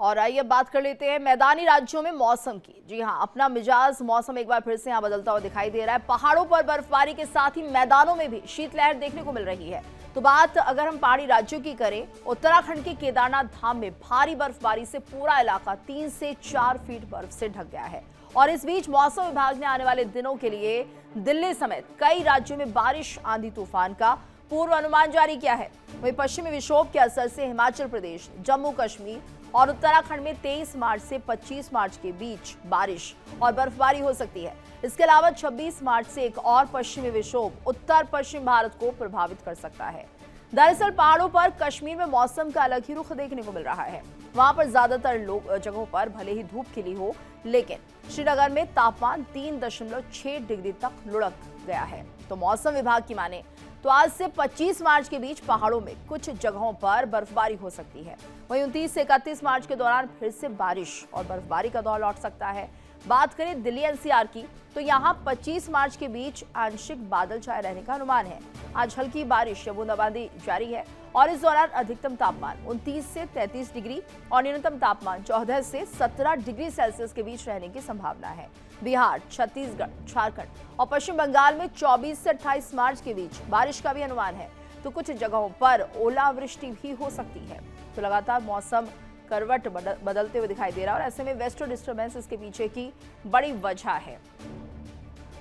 और आइए बात कर लेते हैं मैदानी राज्यों में मौसम की। जी हां, अपना मिजाज मौसम एक बार फिर से यहां बदलता हुआ दिखाई दे रहा है। पहाड़ों पर बर्फबारी के साथ ही मैदानों में भी शीतलहर देखने को मिल रही है। तो बात अगर हम पहाड़ी राज्यों की करें, उत्तराखंड के केदारनाथ धाम में भारी बर्फबारी से पूरा इलाका 3 से 4 फीट बर्फ से ढक गया है। और इस बीच मौसम विभाग ने आने वाले दिनों के लिए दिल्ली समेत कई राज्यों में बारिश, आंधी तूफान का पूर्व अनुमान जारी किया है। वहीं पश्चिमी विक्षोभ के असर से हिमाचल प्रदेश, जम्मू कश्मीर और उत्तराखंड में 23 मार्च से 25 मार्च के बीच बारिश और बर्फबारी हो सकती है। इसके अलावा 26 मार्च से एक और पश्चिमी विक्षोभ उत्तर पश्चिम भारत को प्रभावित कर सकता है। दरअसल पहाड़ों पर कश्मीर में मौसम का अलग ही रुख देखने को मिल रहा है। वहां पर ज्यादातर जगहों पर भले ही धूप खिली हो, लेकिन श्रीनगर में तापमान 3.6 डिग्री तक लुढ़क गया है। तो मौसम विभाग की माने तो आज से 25 मार्च के बीच पहाड़ों में कुछ जगहों पर बर्फबारी हो सकती है। वहीं 29 से 31 मार्च के दौरान फिर से बारिश और बर्फबारी का दौर लौट सकता है। बात करें दिल्ली एनसीआर की, तो यहां 25 मार्च के बीच आंशिक बादल छाए रहने का अनुमान है। आज हल्की बारिश या बूंदाबांदी जारी है और इस दौरान अधिकतम तापमान 29 से 33 डिग्री और न्यूनतम तापमान 14 से 17 डिग्री सेल्सियस के बीच रहने की संभावना है। बिहार, छत्तीसगढ़, झारखंड और पश्चिम बंगाल में 24 से 28 मार्च के बीच बारिश का भी अनुमान है। तो कुछ जगहों पर ओलावृष्टि भी हो सकती है। तो लगातार मौसम करवट बदलते हुए दिखाई दे रहा है और ऐसे में वेस्टर्न डिस्टर्बेंस इसके पीछे की बड़ी वजह है।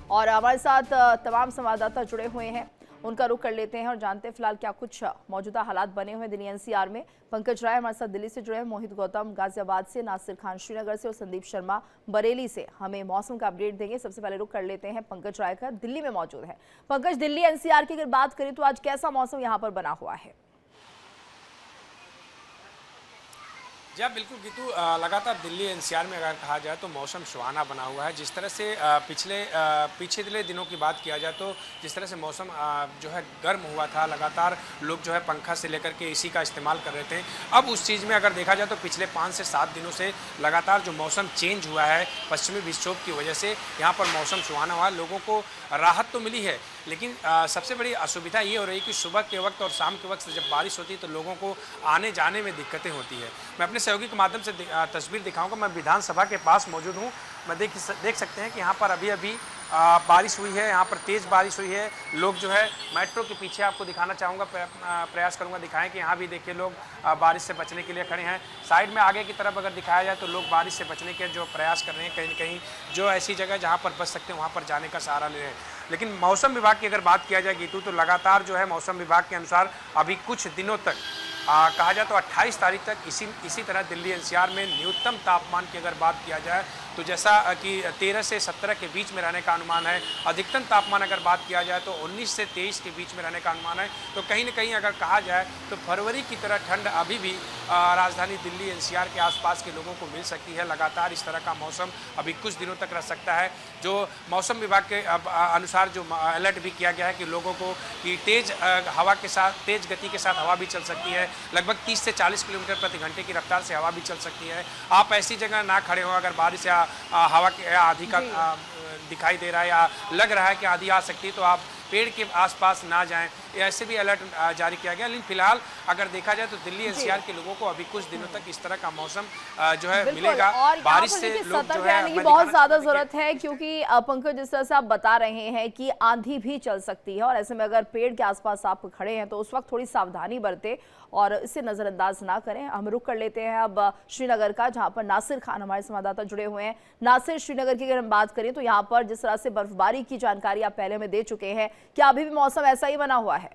और हमारे साथ तमाम संवाददाता जुड़े हुए हैं, उनका रुख कर लेते हैं और जानते हैं फिलहाल क्या कुछ मौजूदा हालात बने हुए दिल्ली एनसीआर में। पंकज राय हमारे साथ दिल्ली से जुड़े हैं, मोहित गौतम गाजियाबाद से, नासिर खान श्रीनगर से और संदीप शर्मा बरेली से हमें मौसम का अपडेट देंगे। सबसे पहले रुख कर लेते हैं पंकज राय का, दिल्ली में मौजूद है। पंकज, दिल्ली एनसीआर की अगर बात करें तो आज कैसा मौसम यहाँ पर बना हुआ है? जी बिल्कुल गीतू, लगातार दिल्ली एनसीआर में अगर कहा जाए तो मौसम सुहाना बना हुआ है। जिस तरह से पिछले दिनों की बात किया जाए तो जिस तरह से मौसम जो है गर्म हुआ था, लगातार लोग जो है पंखा से लेकर के एसी का इस्तेमाल कर रहे थे। अब उस चीज़ में अगर देखा जाए तो पिछले 5 से 7 दिनों से लगातार जो मौसम चेंज हुआ है पश्चिमी विक्षोभ की वजह से, यहाँ पर मौसम सुहाना हुआ, लोगों को राहत तो मिली है। लेकिन सबसे बड़ी असुविधा ये हो रही है कि सुबह के वक्त और शाम के वक्त जब बारिश होती है तो लोगों को आने जाने में दिक्कतें होती है। मैं अपने सहयोगी के माध्यम से तस्वीर दिखाऊंगा। मैं विधानसभा के पास मौजूद हूँ। मैं देख सकते हैं कि यहाँ पर अभी बारिश हुई है, यहाँ पर तेज़ बारिश हुई है। लोग जो है मेट्रो के पीछे आपको दिखाना चाहूँगा, प्रयास करूँगा दिखाएं कि यहाँ भी देखिए लोग बारिश से बचने के लिए खड़े हैं। साइड में आगे की तरफ अगर दिखाया जाए तो लोग बारिश से बचने के जो प्रयास कर रहे हैं, कहीं न कहीं जो ऐसी जगह जहाँ पर बच सकते हैं वहाँ पर जाने का सहारा ले रहे हैं। लेकिन मौसम विभाग की अगर बात किया जाए गीतू, तो लगातार जो है मौसम विभाग के अनुसार अभी कुछ दिनों तक कहा जाए तो 28 तारीख तक इसी तरह दिल्ली एनसीआर में न्यूनतम तापमान की अगर बात किया जाए तो जैसा कि 13 से 17 के बीच में रहने का अनुमान है। अधिकतम तापमान अगर बात किया जाए तो 19 से 23 के बीच में रहने का अनुमान है। तो कहीं न कहीं अगर कहा जाए तो फरवरी की तरह ठंड अभी भी राजधानी दिल्ली एनसीआर के आसपास के लोगों को मिल सकती है। लगातार इस तरह का मौसम अभी कुछ दिनों तक रह सकता है। जो मौसम विभाग के अनुसार जो अलर्ट भी किया गया है कि लोगों को कि तेज़ हवा के साथ, तेज़ गति के साथ हवा भी चल सकती है। लगभग 30 से 40 किलोमीटर प्रति घंटे की रफ्तार से हवा भी चल सकती है। आप ऐसी जगह ना खड़े हो अगर बारिश या हवा के आंधी का दिखाई दे रहा है या लग रहा है कि आंधी आ सकती है तो आप पेड़ के आसपास ना जाएं। ऐसे भी अलर्ट जारी किया गया। लेकिन फिलहाल अगर देखा जाए तो दिल्ली एनसीआर के लोगों को अभी कुछ दिनों तक इस तरह का मौसम जो है मिलेगा। बारिश से लोग जो है की बहुत ज्यादा जरूरत है, क्योंकि पंकज जिस तरह से आप बता रहे हैं कि आंधी भी चल सकती है और ऐसे में अगर पेड़ के आसपास आप खड़े हैं तो उस वक्त थोड़ी सावधानी बरतें और इसे नजरअंदाज ना करें। हम रुख कर लेते हैं अब श्रीनगर का, जहां पर नासिर खान हमारे संवाददाता जुड़े हुए हैं। नासिर, श्रीनगर की अगर हम बात करें तो यहाँ पर जिस तरह से बर्फबारी की जानकारी आप पहले में दे चुके हैं, क्या अभी भी मौसम ऐसा ही बना हुआ है?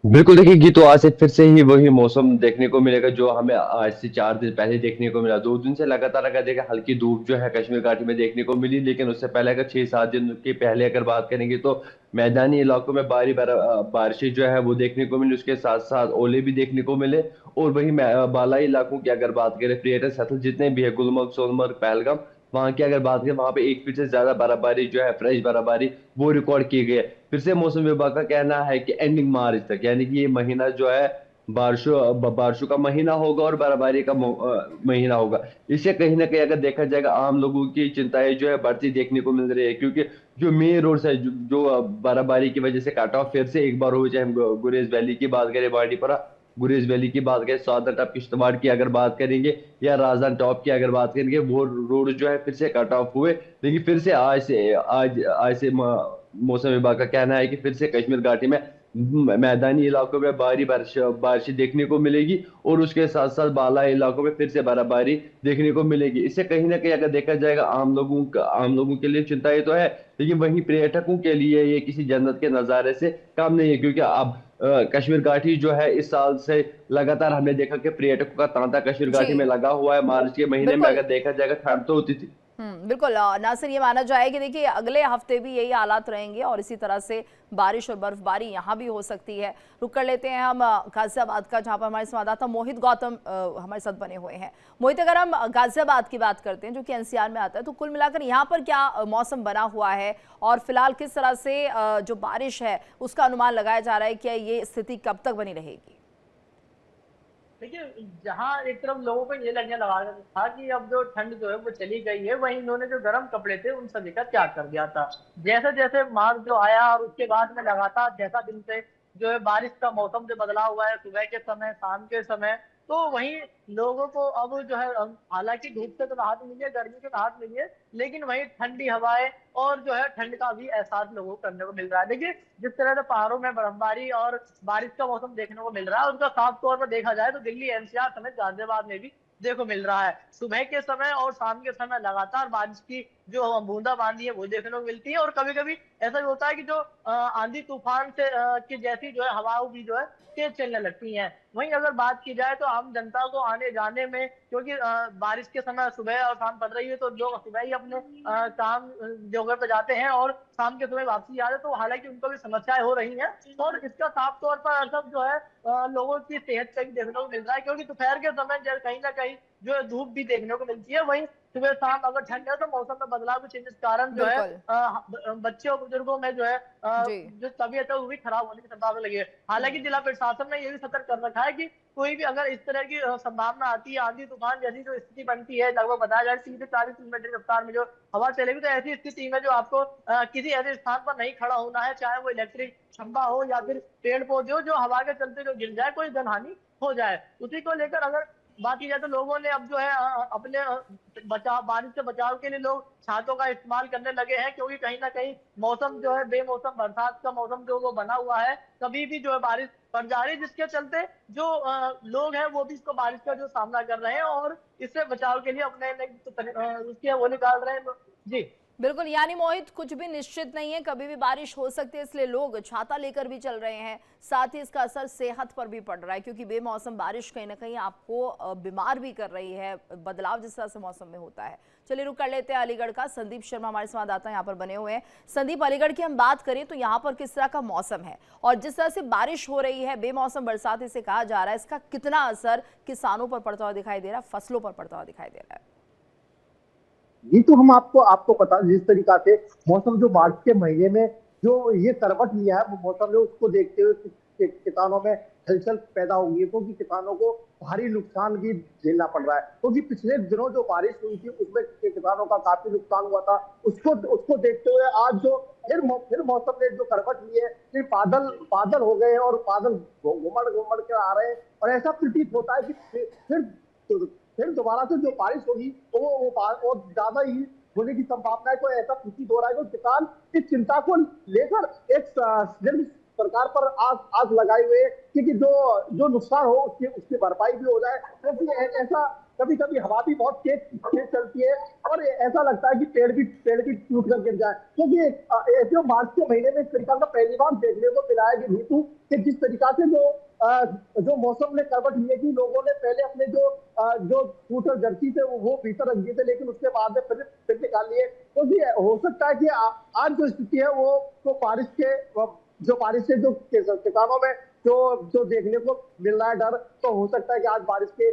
बिल्कुल, देखिए तो आज से फिर से ही वही मौसम देखने को मिलेगा जो हमें आज से 4 दिन पहले देखने को मिला। 2 दिन से लगातार अगर देखा हल्की धूप जो है कश्मीर घाटी में देखने को मिली, लेकिन उससे पहले अगर 6-7 दिन के पहले अगर बात करेंगे तो मैदानी इलाकों में बारिशें जो है वो देखने को मिली। उसके साथ साथ ओले भी देखने को मिले। और वही बालाई इलाकों की अगर बात करें, पर्यटन स्थल जितने भी है, गुलमर्ग, सोनमर्ग, पहलगाम, वहां की अगर बात करें वहां पे 1 फीट से ज्यादा बर्फबारी जो है, फ्रेश बर्फबारी, वो रिकॉर्ड की गई है। फिर से मौसम विभाग का कहना है कि एंडिंग मार्च तक, यानी कि ये महीना जो है बारिशों का महीना होगा और बर्फबारी का महीना होगा। इससे कहीं ना कहीं अगर देखा जाएगा आम लोगों की चिंताएं जो है बढ़ती देखने को मिल रही है, क्योंकि जो मेन रोड है जो बर्फबारी की वजह से काटा हुआ फिर से एक बार हो, चाहे हम गुरेज वैली की बात करें, बाड़ीपुरा, गुरेज वैली की बात करें, सादर टॉप किश्तवाड़ की अगर बात करेंगे या राजधानी टॉप की अगर बात करेंगे, वो रोड जो है फिर से कट ऑफ हुए। लेकिन फिर से आज से मौसम विभाग का कहना है कि फिर से कश्मीर घाटी में मैदानी इलाकों में भारी बारिश देखने को मिलेगी, और उसके साथ साथ बाला इलाकों में फिर से बर्फबारी देखने को मिलेगी। इससे कहीं ना कहीं अगर देखा जाएगा आम लोगों के लिए चिंता तो है, लेकिन वहीं पर्यटकों के लिए ये किसी जन्नत के नज़ारे से कम नहीं है, क्योंकि अब कश्मीर घाटी जो है इस साल से लगातार हमने देखा कि पर्यटकों का तांता कश्मीर घाटी में जी लगा हुआ है। मार्च के महीने में बिल्कुल। अगर देखा जाएगा ठंड तो होती थी। बिल्कुल नासिर, ये माना जाए कि देखिए अगले हफ्ते भी यही हालात रहेंगे और इसी तरह से बारिश और बर्फबारी यहाँ भी हो सकती है। रुक कर लेते हैं हम गाजियाबाद का, जहाँ पर हमारे संवाददाता मोहित गौतम हमारे साथ बने हुए हैं। मोहित, अगर हम गाजियाबाद की बात करते हैं जो कि एनसीआर में आता है, तो कुल मिलाकर यहाँ पर क्या मौसम बना हुआ है और फिलहाल किस तरह से जो बारिश है उसका अनुमान लगाया जा रहा है, क्या ये स्थिति कब तक बनी रहेगी? देखिए, जहाँ एक तरफ लोगों को ये लगने लगा था कि अब जो ठंड जो है वो चली गई है, वहीं इन्होंने जो गर्म कपड़े थे उन सभी का त्याग कर दिया था। जैसे जैसे मार्च जो आया और उसके बाद में लगातार जैसा दिन से जो है बारिश का मौसम जो बदला हुआ है, सुबह के समय, शाम के समय, तो वहीं लोगों को अब जो है हालांकि धूप से तो राहत मिली है, गर्मी से राहत मिली है, लेकिन वहीं ठंडी हवाएं और जो है ठंड का भी एहसास लोगों को करने को मिल रहा है। देखिए, जिस तरह से पहाड़ों में बर्फबारी और बारिश का मौसम देखने को मिल रहा है, उसका साफ तौर पर देखा जाए तो दिल्ली एनसीआर समेत गाजियाबाद में भी देखो मिल रहा है। सुबह के समय और शाम के समय लगातार बारिश की जो बूंदाबांदी है वो देखने को मिलती है, और कभी कभी ऐसा भी होता है कि जो आंधी तूफान से की जैसी जो है हवाओं भी जो है तेज चलने लगती हैं। वहीं अगर बात की जाए तो आम जनता को आने जाने में, क्योंकि बारिश के समय सुबह और शाम पड़ रही है, तो लोग सुबह ही अपने काम जगह पे जाते हैं और शाम के समय वापसी आ रहे, तो हालांकि उनको भी समस्याएं हो रही हैं। और इसका साफ तौर पर असर जो है लोगों की सेहत पे भी देखने को मिल रहा है, क्योंकि दोपहर के समय कहीं ना कहीं जो है धूप भी देखने को मिलती है। वहीं सुबह शाम अगर ठंड है तो मौसम में बदलाव के चेंजेस कारण जो है बच्चे और बुजुर्गों में जो है जी जो तबीयत है वो भी खराब होने की संभावना लगी है। हालांकि जिला प्रशासन ने ये भी सतर्क कर रखा है कि कोई भी अगर इस तरह की संभावना आती है, आंधी तूफान जैसी जो स्थिति बनती है, लगभग बताया जाए 30 से 40 किलोमीटर की रफ्तार में जो हवा चलेगी, तो ऐसी स्थिति में जो आपको किसी ऐसे स्थान पर नहीं खड़ा होना है, चाहे वो इलेक्ट्रिक खंभा हो या फिर पेड़ पौधे हो, जो हवा के चलते जो गिर जाए, कोई जनहानि हो जाए। उसी को लेकर अगर बात की जाए तो लोगों ने अब जो है अपने बचाव, बारिश से बचाव के लिए लोग छातों का इस्तेमाल करने लगे हैं, क्योंकि कहीं ना कहीं मौसम जो है बेमौसम बरसात का मौसम जो वो बना हुआ है, कभी भी जो है बारिश पड़ जा रही है, जिसके चलते जो लोग हैं वो भी इसको बारिश का जो सामना कर रहे हैं और इससे बचाव के लिए अपने उसके वो निकाल रहे हैं। जी बिल्कुल, यानी मोहित कुछ भी निश्चित नहीं है, कभी भी बारिश हो सकती है, इसलिए लोग छाता लेकर भी चल रहे हैं। साथ ही इसका असर सेहत पर भी पड़ रहा है, क्योंकि बेमौसम बारिश कहीं ना कहीं आपको बीमार भी कर रही है, बदलाव जिस तरह से मौसम में होता है। चलिए रुक कर लेते हैं अलीगढ़ का, संदीप शर्मा हमारे संवाददाता यहाँ पर बने हुए हैं। संदीप, अलीगढ़ की हम बात करें तो यहाँ पर किस तरह का मौसम है और जिस तरह से बारिश हो रही है, बेमौसम बरसात इसे कहा जा रहा है, इसका कितना असर किसानों पर पड़ता हुआ दिखाई दे रहा है, फसलों पर पड़ता हुआ दिखाई दे रहा है? ये तो हम आपको पता, जिस तरीका से मौसम जो मार्च के महीने में जो ये करवट लिया है, वो मौसम ने उसको देखते हुए किसानों में हलचल पैदा होगी, क्योंकि किसानों को भारी नुकसान भी झेलना पड़ रहा है, क्योंकि पिछले दिनों जो बारिश हुई थी उसमें किसानों का काफी नुकसान हुआ था। उसको देखते हुए आज जो फिर मौसम ने जो करवट ली है, फिर बादल हो गए और बादल घुमड़ के आ रहे हैं, और ऐसा प्रतीत होता है कि फिर दोबारा से जो बारिश होगी वो ज्यादा ही होने की संभावना है। तो ऐसा प्रतीत हो रहा है कि किसान इस चिंता को लेकर एक सरकार पर आस लगाए हुए, क्योंकि जो नुकसान हो उसकी भरपाई भी हो जाए, क्योंकि ऐसा कभी कभी हवा भी बहुत तेज चलती है और ऐसा लगता है कि पेड़ भी टूट कर गिर जाए, क्योंकि ऐसे मार्च के महीने में इस तरीका का पहली बार देखने को मिला है कि ऋतु के जिस तरीका से जो मौसम ने करवट ली थी, लोगों ने पहले अपने जो स्कूटर जर्सी थे वो भीतर रख दिए थे, लेकिन उसके बाद में फिर निकाल लिए, क्योंकि हो सकता है कि आज जो स्थिति है वो तो बारिश से जो किसानों में जो देखने को मिल रहा है डर, तो हो सकता है कि आज बारिश के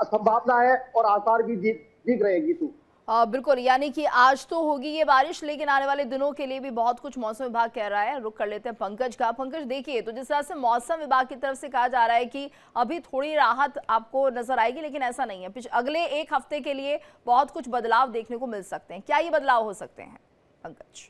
संभावना है और आसार भी दिख रहेगी। तो बिल्कुल, यानी कि आज तो होगी ये बारिश, लेकिन आने वाले दिनों के लिए भी बहुत कुछ मौसम विभाग कह रहा है। रुक कर लेते हैं पंकज का। पंकज, देखिए तो जिस तरह से मौसम विभाग की तरफ से कहा जा रहा है कि अभी थोड़ी राहत आपको नजर आएगी, लेकिन ऐसा नहीं है, अगले एक हफ्ते के लिए बहुत कुछ बदलाव देखने को मिल सकते हैं। क्या ये बदलाव हो सकते हैं पंकज?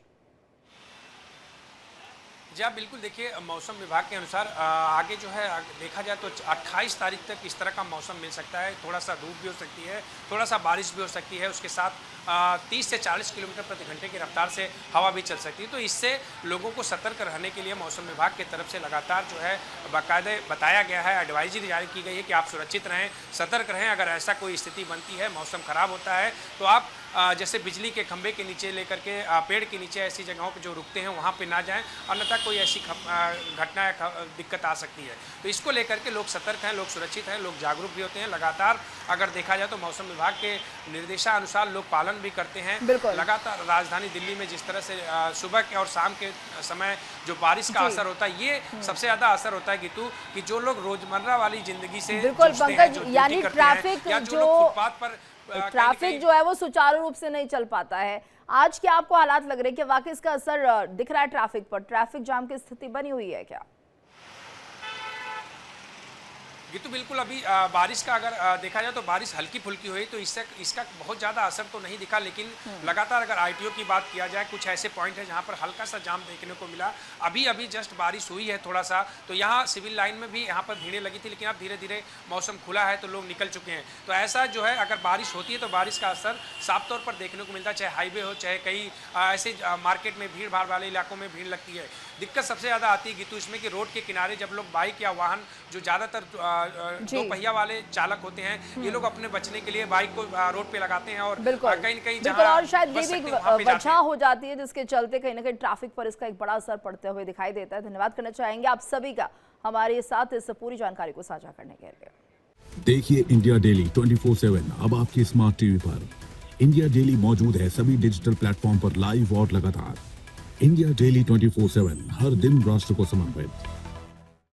जी हाँ, बिल्कुल देखिए मौसम विभाग के अनुसार आगे जो है देखा जाए तो 28 तारीख तक इस तरह का मौसम मिल सकता है। थोड़ा सा धूप भी हो सकती है, थोड़ा सा बारिश भी हो सकती है, उसके साथ 30 से 40 किलोमीटर प्रति घंटे की रफ्तार से हवा भी चल सकती है। तो इससे लोगों को सतर्क रहने के लिए मौसम विभाग की तरफ से लगातार जो है बाकायदे बताया गया है, एडवाइजरी जारी की गई है कि आप सुरक्षित रहें, सतर्क रहें। अगर ऐसा कोई स्थिति बनती है, मौसम खराब होता है, तो आप जैसे बिजली के खंभे के नीचे लेकर के पेड़ के नीचे ऐसी जगहों पर जो रुकते हैं वहाँ पे ना जाएं, अन्यथा कोई ऐसी घटना या दिक्कत आ सकती है। तो इसको लेकर के लोग सतर्क हैं, लोग सुरक्षित हैं, लोग जागरूक भी होते हैं। लगातार अगर देखा जाए तो मौसम विभाग के निर्देशानुसार लोग पालन भी करते हैं। लगातार राजधानी दिल्ली में जिस तरह से सुबह के और शाम के समय जो बारिश का असर होता है, ये सबसे ज्यादा असर होता है गीतू, कि जो लोग रोजमर्रा वाली जिंदगी से बिल्कुल जूझते हैं, पंकज, जो यानी ड्यूटी करते हैं, ट्रैफिक या जो जो लोग फुटपाथ पर ट्रैफिक जो है वो सुचारू रूप से नहीं चल पाता है। आज क्या आपको हालात लग रहे हैं कि वाकई इसका असर दिख रहा है ट्रैफिक पर? ट्रैफिक जाम की स्थिति बनी हुई है क्या? ये तो बिल्कुल अभी बारिश का अगर देखा जाए तो बारिश हल्की फुल्की हुई तो इससे इसका बहुत ज़्यादा असर तो नहीं दिखा, लेकिन लगातार अगर आईटीओ की बात किया जाए, कुछ ऐसे पॉइंट है जहाँ पर हल्का सा जाम देखने को मिला। अभी अभी जस्ट बारिश हुई है थोड़ा सा, तो यहाँ सिविल लाइन में भी यहाँ पर भीड़ें लगी थी, लेकिन अब धीरे धीरे मौसम खुला है तो लोग निकल चुके हैं। तो ऐसा जो है अगर बारिश होती है तो बारिश का असर साफ तौर पर देखने को मिलता है, चाहे हाईवे हो, चाहे कई ऐसे मार्केट में भीड़ भाड़ वाले इलाकों में भीड़ लगती है। दिक्कत सबसे ज़्यादा आती है गीतू इसमें कि रोड के किनारे जब लोग बाइक या वाहन जो ज़्यादातर दो पहिया वाले चालक होते हैं, ये लोग अपने बचने के लिए बाइक को रोड पे लगाते हैं और कहीं न कहीं बिल्कुल, और शायद ये भी वजह हो जाती है जिसके चलते कहीं ना कहीं ट्रैफिक पर इसका एक बड़ा असर पड़ते हुए दिखाई देता है। धन्यवाद करना चाहेंगे आप सभी का हमारे साथ इस पूरी जानकारी को साझा करने के लिए। देखिए इंडिया डेली 24/7 अब आपकी स्मार्ट टीवी पर। इंडिया डेली मौजूद है सभी डिजिटल प्लेटफॉर्म पर लाइव और लगातार। इंडिया डेली 24/7 हर दिन राष्ट्र को समर्पित।